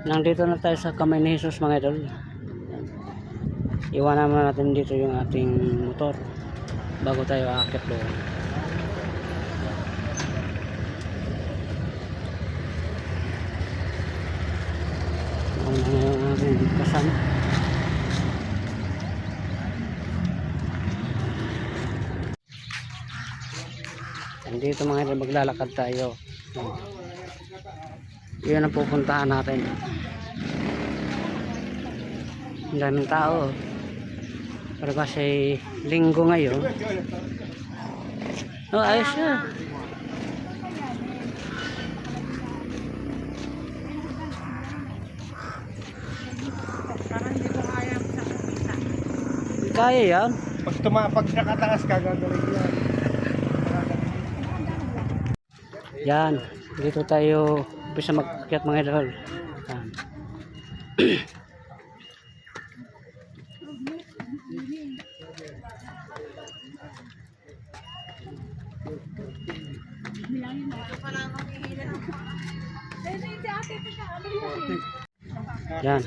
Nandito na tayo sa Kamay ni Jesus mga idol. Iwanan muna natin dito yung ating motor bago tayo aakyat doon. Ano na yung ating kasama. Dito mga idol, maglalakad tayo. Yun ang pupuntahan natin. Ang daming tao. Pero kasi linggo ngayon. Oh, ayos siya. Kaya yan. Pag nakataas ka, gagawin yan. Yan. Dito tayo bisa mag-akyat mga idol. Yan.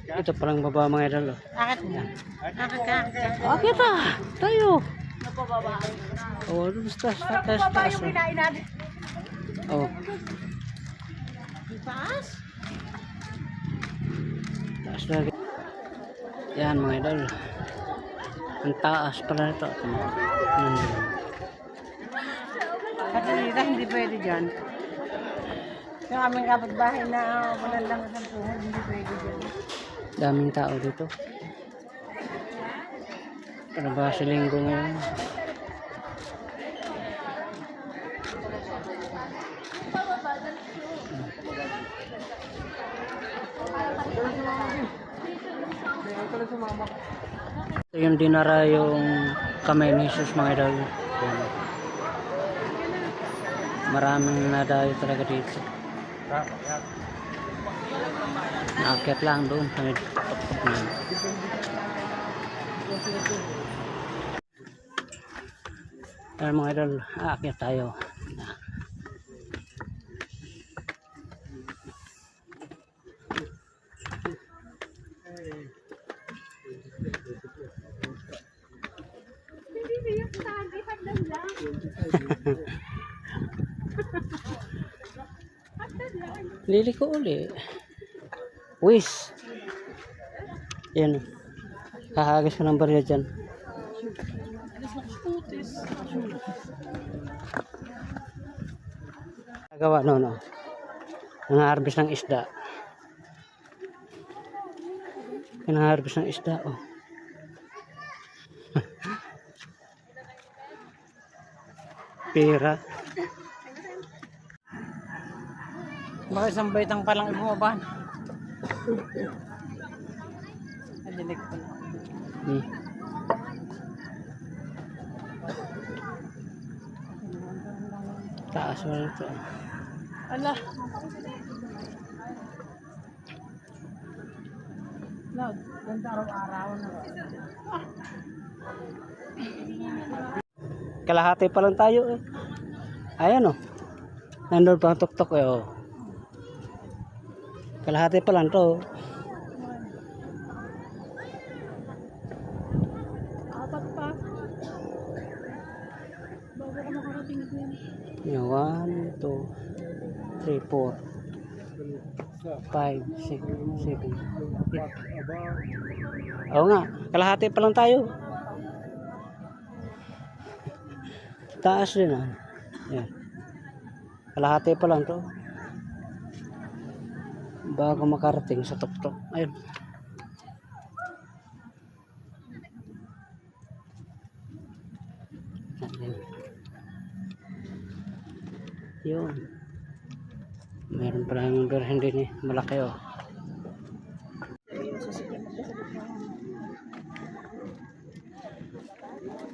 Ito palang baba mga idol. Akit na. Akit ka. Akyat ah. Tayo. Oh, basta taas. Oh. Taas? Taas lagi. Yan mga idol. Ang taas pala ito. Katalita, hindi pwede dyan. Yung aming kapitbahay na walang lang sa tuhod, hindi pwede dyan. Daming tao dito. Para ba sa linggo ngayon? Ito yung dinara yung Kamay ni Jesus mga idol. Maraming nadayo talaga dito. Naakyat lang doon sa tuktok na. Pero mga idol, aakyat tayo. Liliko uli. Wis. Yan. Hahagas ko ng barya dyan. Nagawa no. Nang-harvest ng isda. Nang-harvest ng isda oh. Pera. Baka isang baitang palang ibumaban. Nadilig ko na. Taas wala ito. Ala. Lord, ganda araw-araw na. Kalahati pa lang tayo eh. Ayan oh. Nandun pa ang tuktok eh oh. Kalahati pa lang to. Apat pa. Bago ka makarating na din. 1, 2, 3, 4 5, 6, 7 Oo nga, kalahati pa lang tayo. Taas din ah. Yan. Kalahati pa lang to. Bago makarating sa tuktok. Ayun. Yun. Meron pa lang yung berhen din eh. Malaki oh.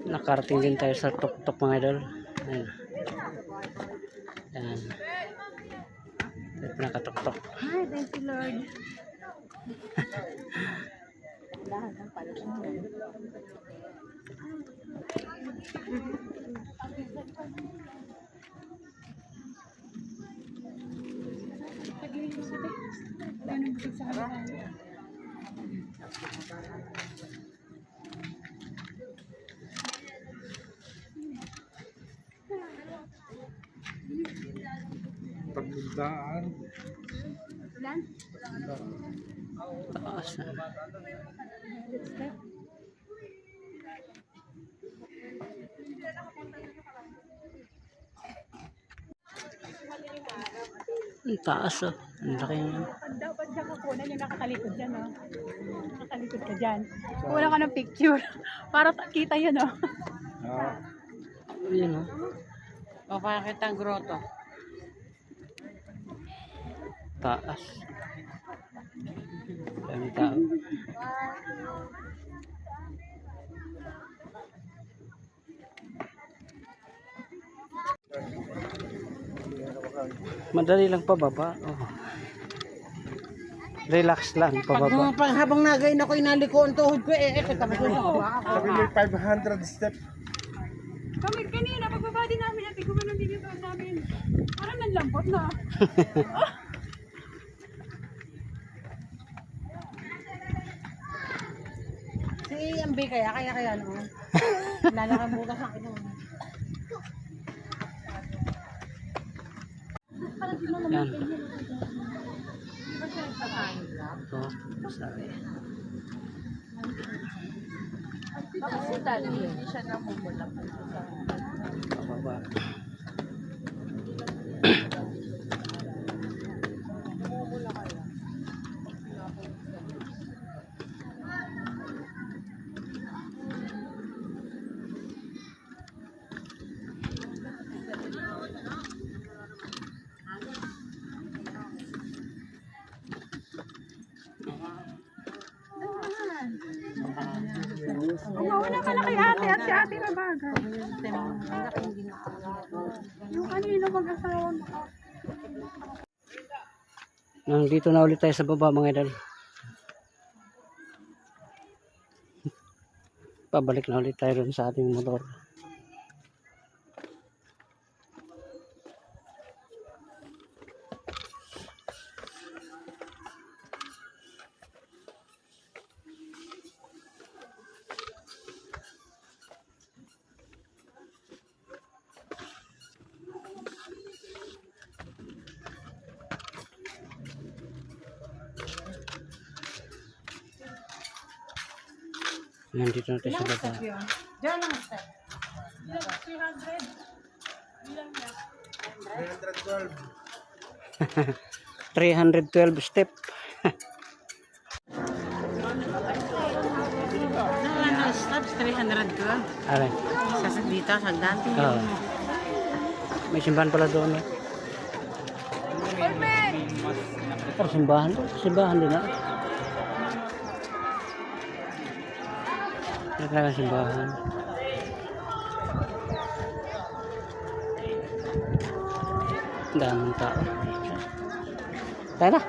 Nakarating din tayo sa tuktok mga idol. Ayun. Yan. Ito nakatuktok. Hi, thank you Lord. Lahat ng pala. Pagdaan. Taas na. Ang taas oh. Ang laki niya. Dapat dyan ka kunan yung nakatalikod dyan, no? Nakatalikod ka dyan. Kunan ka ng picture. Para kita yun, no? Ah. Yun oh. O, para kita ang grotto. Taas. Dami tao. Madali lang pababa. Oh. Relax lang pababa. Pag habang nagayin ako, inaliko ang tuhod ko, tapos ko sa baba ako. Sabi may 500 step. Kami kanina, pagbaba din namin natin, gumanon din yung taon namin. Parang nanlambot na. Si MB kaya no? Lalakang bukas sa akin naman. Yan. Oh, sorry. Kasi dali, hindi siya namumula pa sa Pababa. Umawala ka na kay ate at si ate na baga. Yung kanino mag-asawa mo. Nandito na ulit tayo sa baba mga idol. Pabalik na ulit tayo rin sa ating motor. Nandito na tayo sa baba. Diyan lang step. 312. 312 step. Ano, steps 312. Alay. Sa dito, sagdan. Oo. May simbahan pala doon. Eh. Pero simbahan. Simbahan din na. Ito talaga simbahan. Daming tao. Tayo na.